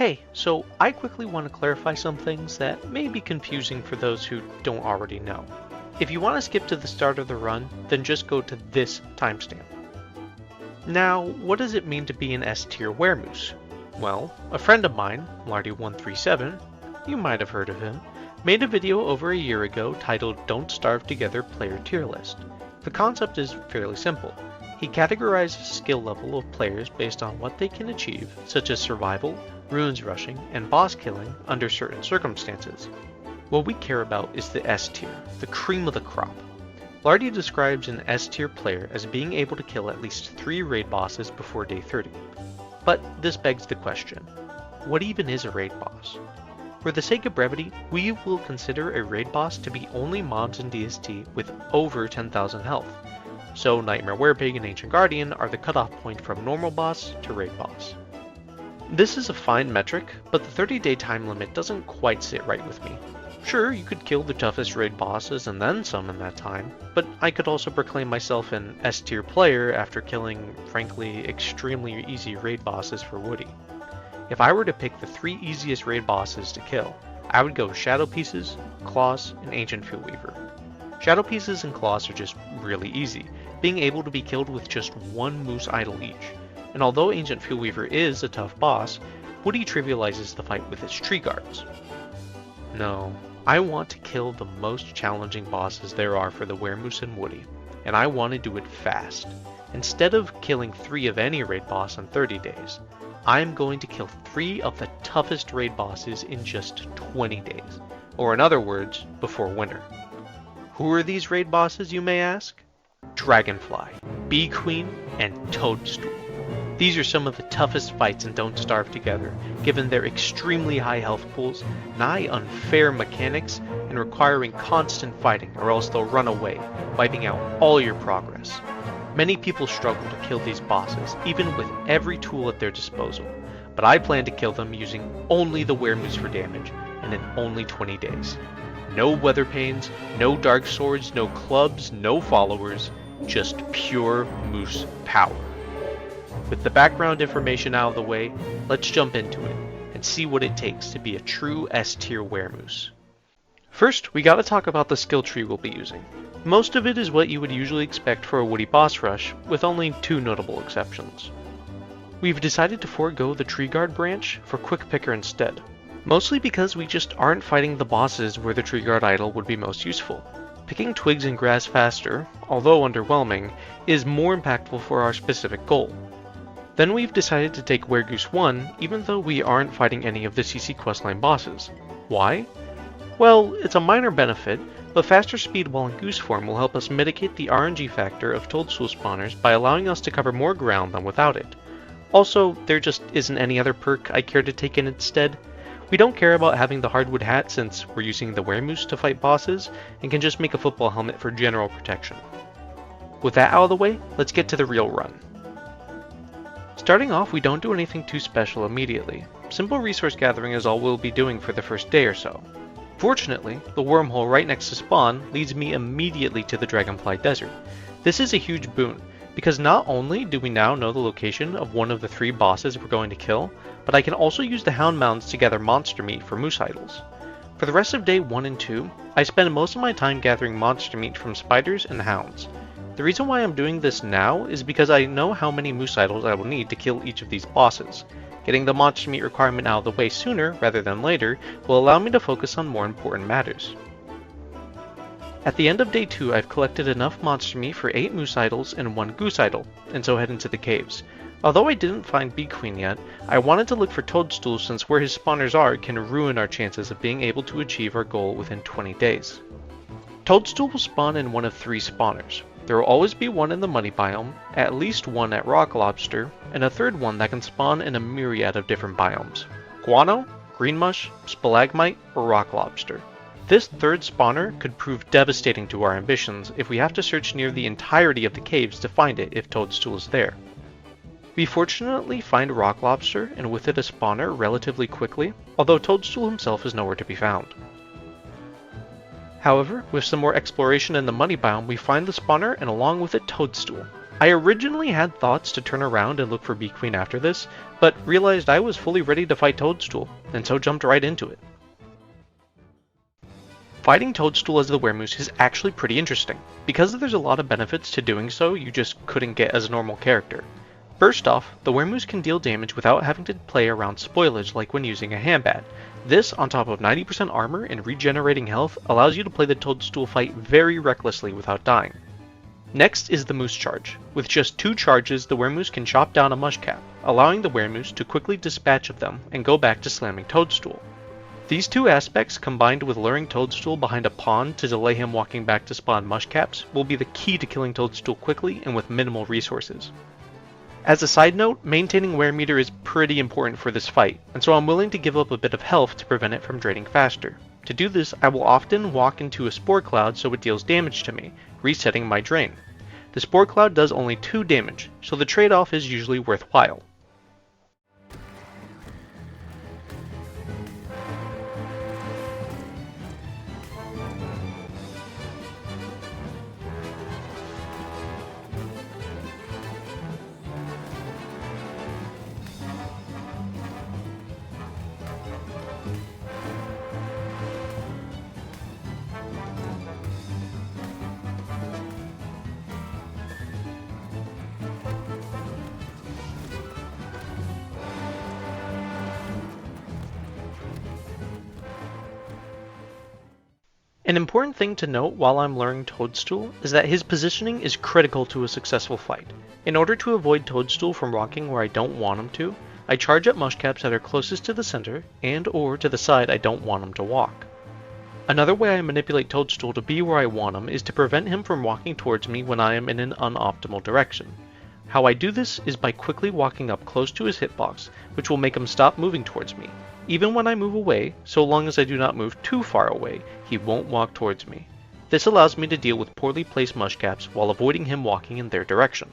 Hey, so I quickly want to clarify some things that may be confusing for those who don't already know. If you want to skip to the start of the run, then just go to this timestamp. Now, what does it mean to be an S-tier Weremoose? Well, a friend of mine, Lardy137, you might have heard of him, made a video over a year ago titled Don't Starve Together Player Tier List. The concept is fairly simple. He categorizes skill level of players based on what they can achieve, such as survival, ruins rushing, and boss killing under certain circumstances. What we care about is the S tier, the cream of the crop. Lardy describes an S tier player as being able to kill at least 3 raid bosses before day 30. But this begs the question, what even is a raid boss? For the sake of brevity, we will consider a raid boss to be only mobs in DST with over 10,000 health. So Nightmare Werepig and Ancient Guardian are the cutoff point from normal boss to raid boss. This is a fine metric, but the 30-day time limit doesn't quite sit right with me. Sure, you could kill the toughest raid bosses and then some in that time, but I could also proclaim myself an S-tier player after killing, frankly, extremely easy raid bosses for Woody. If I were to pick the 3 easiest raid bosses to kill, I would go Shadow Pieces, Claws, and Ancient Fieldweaver. Shadow Pieces and Claws are just really easy, being able to be killed with just 1 Moose Idol each. And although Ancient Fieldweaver is a tough boss, Woody trivializes the fight with his tree guards. No, I want to kill the most challenging bosses there are for the Weremoose and Woody, and I want to do it fast. Instead of killing 3 of any raid boss in 30 days, I'm going to kill 3 of the toughest raid bosses in just 20 days, or in other words, before winter. Who are these raid bosses, you may ask? Dragonfly, Bee Queen, and Toadstool. These are some of the toughest fights in Don't Starve Together, given their extremely high health pools, nigh unfair mechanics, and requiring constant fighting or else they'll run away, wiping out all your progress. Many people struggle to kill these bosses, even with every tool at their disposal, but I plan to kill them using only the Weremoose for damage, and in only 20 days. No weather panes, no dark swords, no clubs, no followers, just pure moose power. With the background information out of the way, let's jump into it and see what it takes to be a true S-tier Weremoose. First, we gotta talk about the skill tree we'll be using. Most of it is what you would usually expect for a Woody boss rush, with only 2 notable exceptions. We've decided to forego the Tree Guard branch for Quick Picker instead, mostly because we just aren't fighting the bosses where the Tree Guard idol would be most useful. Picking twigs and grass faster, although underwhelming, is more impactful for our specific goal. Then we've decided to take Weregoose 1, even though we aren't fighting any of the CC questline bosses. Why? Well, it's a minor benefit, but faster speed while in goose form will help us mitigate the RNG factor of Toadstool spawners by allowing us to cover more ground than without it. Also, there just isn't any other perk I care to take in instead. We don't care about having the hardwood hat since we're using the Weremoose to fight bosses, and can just make a football helmet for general protection. With that out of the way, let's get to the real run. Starting off, we don't do anything too special immediately. Simple resource gathering is all we'll be doing for the first day or so. Fortunately, the wormhole right next to spawn leads me immediately to the Dragonfly Desert. This is a huge boon, because not only do we now know the location of one of the 3 bosses we're going to kill, but I can also use the Hound Mounds to gather monster meat for moose idols. For the rest of day 1 and 2, I spend most of my time gathering monster meat from spiders and hounds. The reason why I'm doing this now is because I know how many moose idols I will need to kill each of these bosses. Getting the monster meat requirement out of the way sooner rather than later will allow me to focus on more important matters. At the end of day 2, I've collected enough monster meat for 8 moose idols and 1 goose idol, and so head into the caves. Although I didn't find Bee Queen yet, I wanted to look for Toadstool since where his spawners are can ruin our chances of being able to achieve our goal within 20 days. Toadstool will spawn in one of 3 spawners. There will always be one in the muddy biome, at least one at Rock Lobster, and a third one that can spawn in a myriad of different biomes. Guano, Green Mush, Stalagmite, or Rock Lobster. This third spawner could prove devastating to our ambitions if we have to search near the entirety of the caves to find it if Toadstool is there. We fortunately find Rock Lobster and with it a spawner relatively quickly, although Toadstool himself is nowhere to be found. However, with some more exploration in the muddy biome, we find the spawner and along with it Toadstool. I originally had thoughts to turn around and look for Bee Queen after this, but realized I was fully ready to fight Toadstool, and so jumped right into it. Fighting Toadstool as the Weremoose is actually pretty interesting, because there's a lot of benefits to doing so you just couldn't get as a normal character. First off, the Weremoose can deal damage without having to play around spoilage like when using a handbat. This, on top of 90% armor and regenerating health, allows you to play the Toadstool Fight very recklessly without dying. Next is the Moose Charge. With just 2 charges, the Weremoose can chop down a mushcap, allowing the Weremoose to quickly dispatch of them and go back to slamming Toadstool. These 2 aspects, combined with luring Toadstool behind a pond to delay him walking back to spawn mushcaps, will be the key to killing Toadstool quickly and with minimal resources. As a side note, maintaining wear meter is pretty important for this fight, and so I'm willing to give up a bit of health to prevent it from draining faster. To do this, I will often walk into a Spore Cloud so it deals damage to me, resetting my drain. The Spore Cloud does only 2 damage, so the trade-off is usually worthwhile. An important thing to note while I'm luring Toadstool is that his positioning is critical to a successful fight. In order to avoid Toadstool from walking where I don't want him to, I charge at mushcaps that are closest to the center and or to the side I don't want him to walk. Another way I manipulate Toadstool to be where I want him is to prevent him from walking towards me when I am in an unoptimal direction. How I do this is by quickly walking up close to his hitbox, which will make him stop moving towards me. Even when I move away, so long as I do not move too far away, he won't walk towards me. This allows me to deal with poorly placed mushcaps while avoiding him walking in their direction.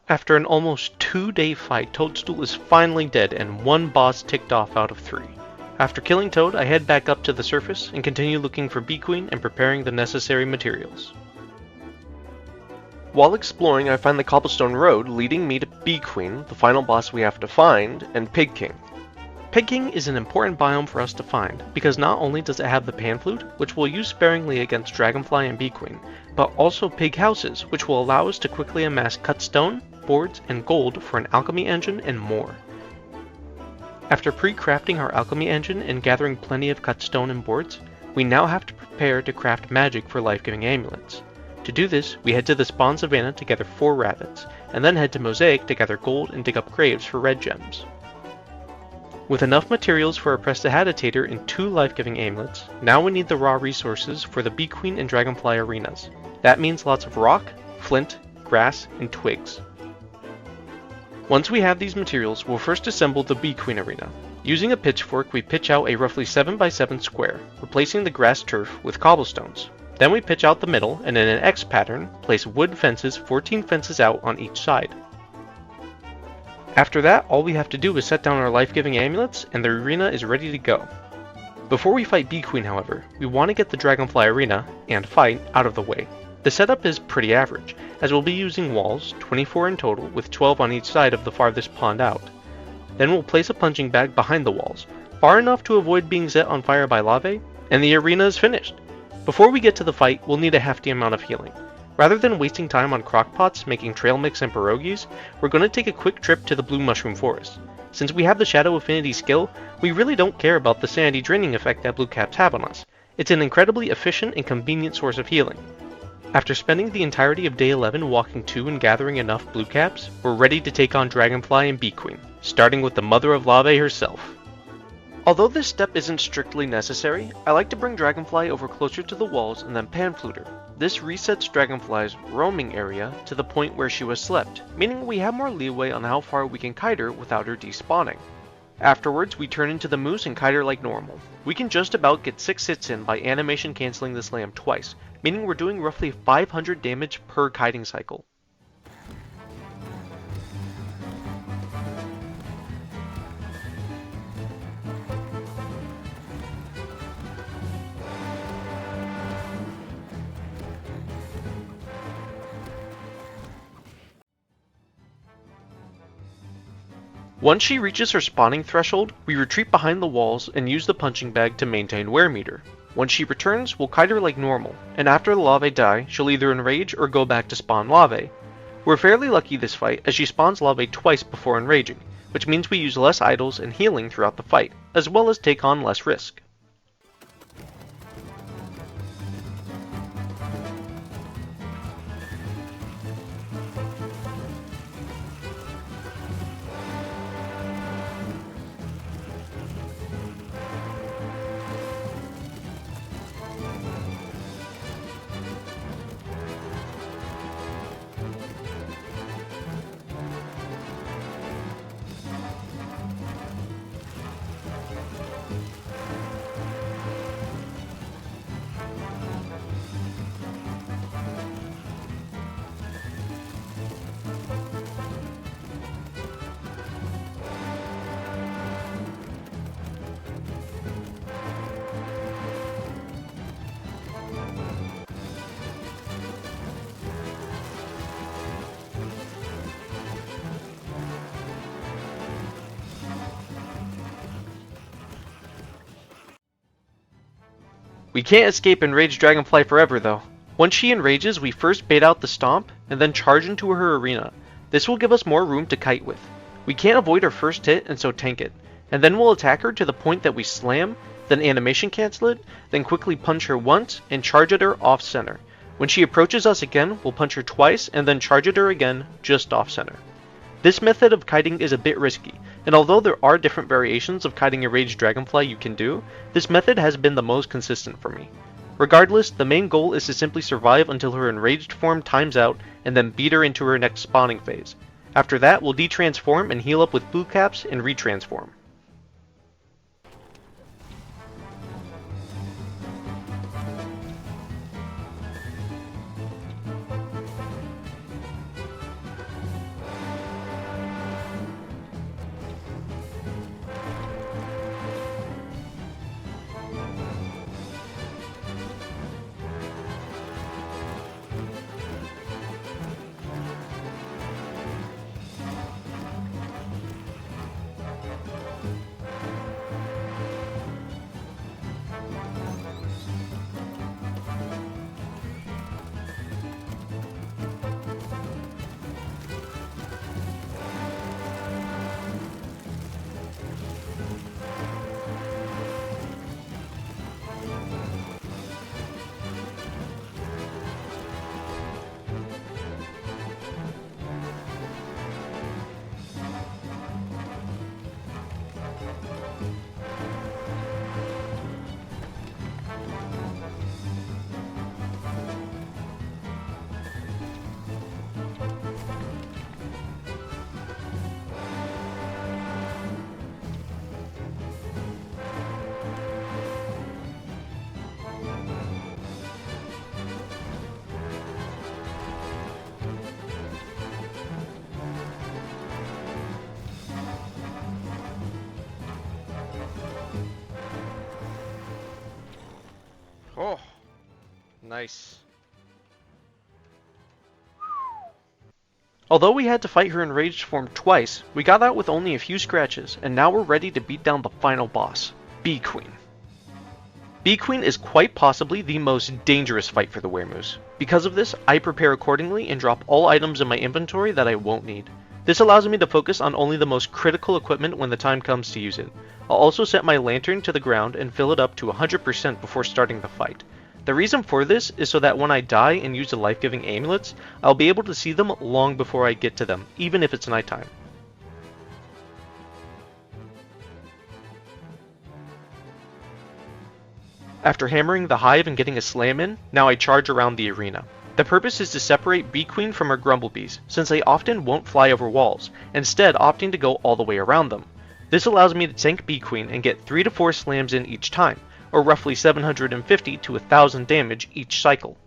After an almost 2-day fight, Toadstool is finally dead and one boss ticked off out of 3. After killing Toad, I head back up to the surface and continue looking for Bee Queen and preparing the necessary materials. While exploring, I find the cobblestone road leading me to Bee Queen, the final boss we have to find, and Pig King. Pig King is an important biome for us to find, because not only does it have the pan flute, which we'll use sparingly against Dragonfly and Bee Queen, but also pig houses, which will allow us to quickly amass cut stone, boards, and gold for an alchemy engine and more. After pre-crafting our alchemy engine and gathering plenty of cut stone and boards, we now have to prepare to craft magic for life-giving amulets. To do this, we head to the spawn savannah to gather 4 rabbits, and then head to Mosaic to gather gold and dig up graves for red gems. With enough materials for a prestidigitator and 2 life-giving amulets, now we need the raw resources for the Bee Queen and Dragonfly arenas. That means lots of rock, flint, grass, and twigs. Once we have these materials, we'll first assemble the Bee Queen arena. Using a pitchfork, we pitch out a roughly 7x7 square, replacing the grass turf with cobblestones. Then we pitch out the middle, and in an X pattern, place wood fences 14 fences out on each side. After that, all we have to do is set down our life-giving amulets, and the arena is ready to go. Before we fight Bee Queen, however, we want to get the Dragonfly arena, and fight, out of the way. The setup is pretty average, as we'll be using walls, 24 in total, with 12 on each side of the farthest pond out. Then we'll place a punching bag behind the walls, far enough to avoid being set on fire by lava, and the arena is finished. Before we get to the fight, we'll need a hefty amount of healing. Rather than wasting time on crockpots making trail mix and pierogies, we're going to take a quick trip to the Blue Mushroom Forest. Since we have the Shadow Affinity skill, we really don't care about the sanity draining effect that blue caps have on us. It's an incredibly efficient and convenient source of healing. After spending the entirety of day 11 walking to and gathering enough blue caps, we're ready to take on Dragonfly and Bee Queen, starting with the Mother of Lave herself. Although this step isn't strictly necessary, I like to bring Dragonfly over closer to the walls and then panflute her. This resets Dragonfly's roaming area to the point where she was slept, meaning we have more leeway on how far we can kite her without her despawning. Afterwards, we turn into the moose and kite her like normal. We can just about get 6 hits in by animation cancelling the slam twice, meaning we're doing roughly 500 damage per kiting cycle. Once she reaches her spawning threshold, we retreat behind the walls and use the punching bag to maintain wear meter. Once she returns, we'll kite her like normal, and after the larvae die, she'll either enrage or go back to spawn larvae. We're fairly lucky this fight, as she spawns larvae twice before enraging, which means we use less idols and healing throughout the fight, as well as take on less risk. We can't escape Enraged Dragonfly forever though. Once she enrages, we first bait out the stomp, and then charge into her arena. This will give us more room to kite with. We can't avoid her first hit and so tank it, and then we'll attack her to the point that we slam, then animation cancel it, then quickly punch her once and charge at her off center. When she approaches us again, we'll punch her twice and then charge at her again, just off center. This method of kiting is a bit risky, and although there are different variations of kiting a Raged Dragonfly you can do, this method has been the most consistent for me. Regardless, the main goal is to simply survive until her enraged form times out and then beat her into her next spawning phase. After that, we'll detransform and heal up with blue caps and retransform. Oh, nice. Although we had to fight her enraged form twice, we got out with only a few scratches, and now we're ready to beat down the final boss, Bee Queen. Bee Queen is quite possibly the most dangerous fight for the Weremoose. Because of this, I prepare accordingly and drop all items in my inventory that I won't need. This allows me to focus on only the most critical equipment when the time comes to use it. I'll also set my lantern to the ground and fill it up to 100% before starting the fight. The reason for this is so that when I die and use the life-giving amulets, I'll be able to see them long before I get to them, even if it's nighttime. After hammering the hive and getting a slam in, now I charge around the arena. The purpose is to separate Bee Queen from her Grumblebees, since they often won't fly over walls, instead opting to go all the way around them. This allows me to tank Bee Queen and get 3 to 4 slams in each time, or roughly 750 to 1000 damage each cycle.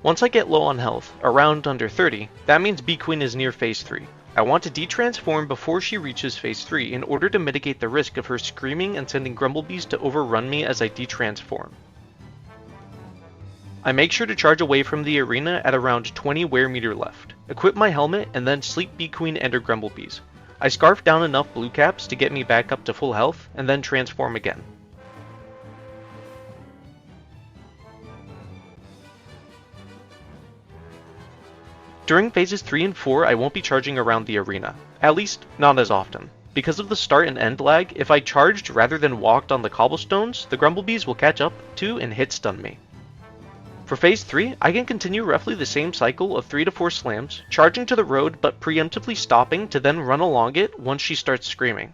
Once I get low on health, around under 30, that means Bee Queen is near phase 3. I want to detransform before she reaches phase 3 in order to mitigate the risk of her screaming and sending Grumblebees to overrun me as I detransform. I make sure to charge away from the arena at around 20 Weremeter left, equip my helmet, and then sleep Bee Queen and her Grumblebees. I scarf down enough blue caps to get me back up to full health, and then transform again. During phases 3 and 4 I won't be charging around the arena, at least not as often. Because of the start and end lag, if I charged rather than walked on the cobblestones, the Grumblebees will catch up to and hit stun me. For phase 3, I can continue roughly the same cycle of 3 to 4 slams, charging to the road but preemptively stopping to then run along it once she starts screaming.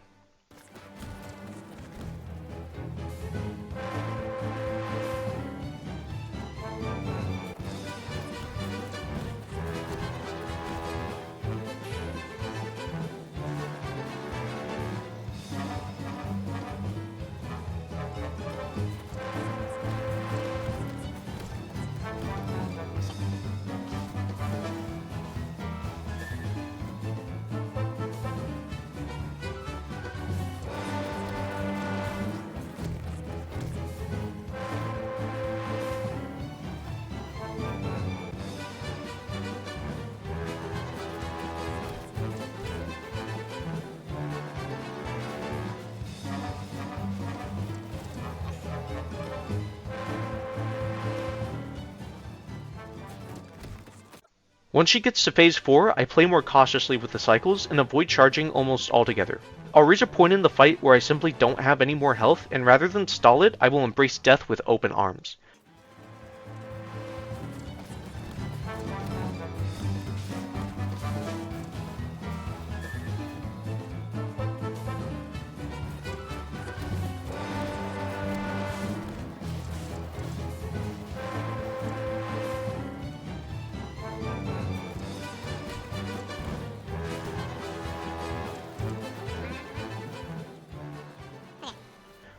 Once she gets to phase 4, I play more cautiously with the cycles and avoid charging almost altogether. I'll reach a point in the fight where I simply don't have any more health, and rather than stall it, I will embrace death with open arms.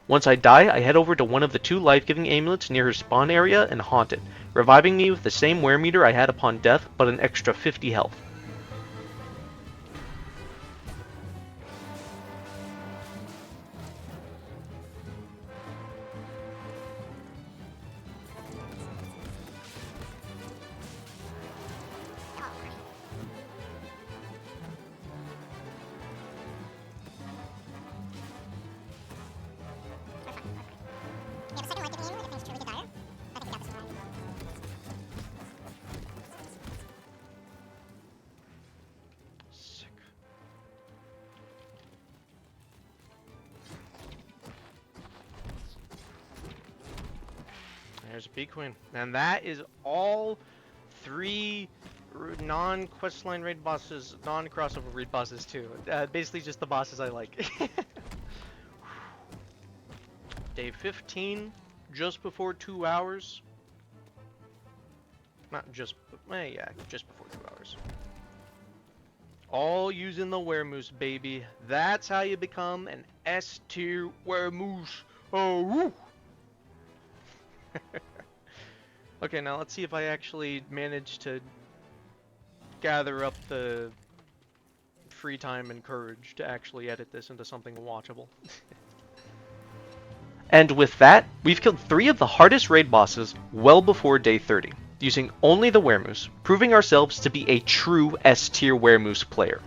Once I die, I head over to one of the 2 life-giving amulets near her spawn area and haunt it, reviving me with the same Weremeter I had upon death, but an extra 50 health. there's a bee queen. And that is all 3 non-questline raid bosses, non-crossover raid bosses too. Basically just the bosses I like. Day 15, just before 2 hours. Not just, yeah, just before 2 hours. All using the Weremoose, baby. That's how you become an S-tier Weremoose. Oh, woo! Okay, now let's see if I actually manage to gather up the free time and courage to actually edit this into something watchable. And with that, we've killed 3 of the hardest raid bosses well before day 30, using only the Weremoose, proving ourselves to be a true S-tier Weremoose player.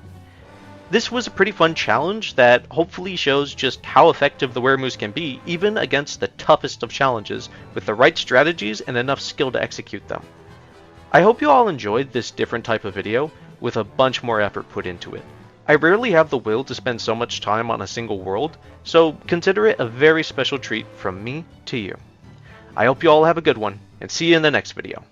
This was a pretty fun challenge that hopefully shows just how effective the Weremoose can be, even against the toughest of challenges, with the right strategies and enough skill to execute them. I hope you all enjoyed this different type of video, with a bunch more effort put into it. I rarely have the will to spend so much time on a single world, so consider it a very special treat from me to you. I hope you all have a good one, and see you in the next video.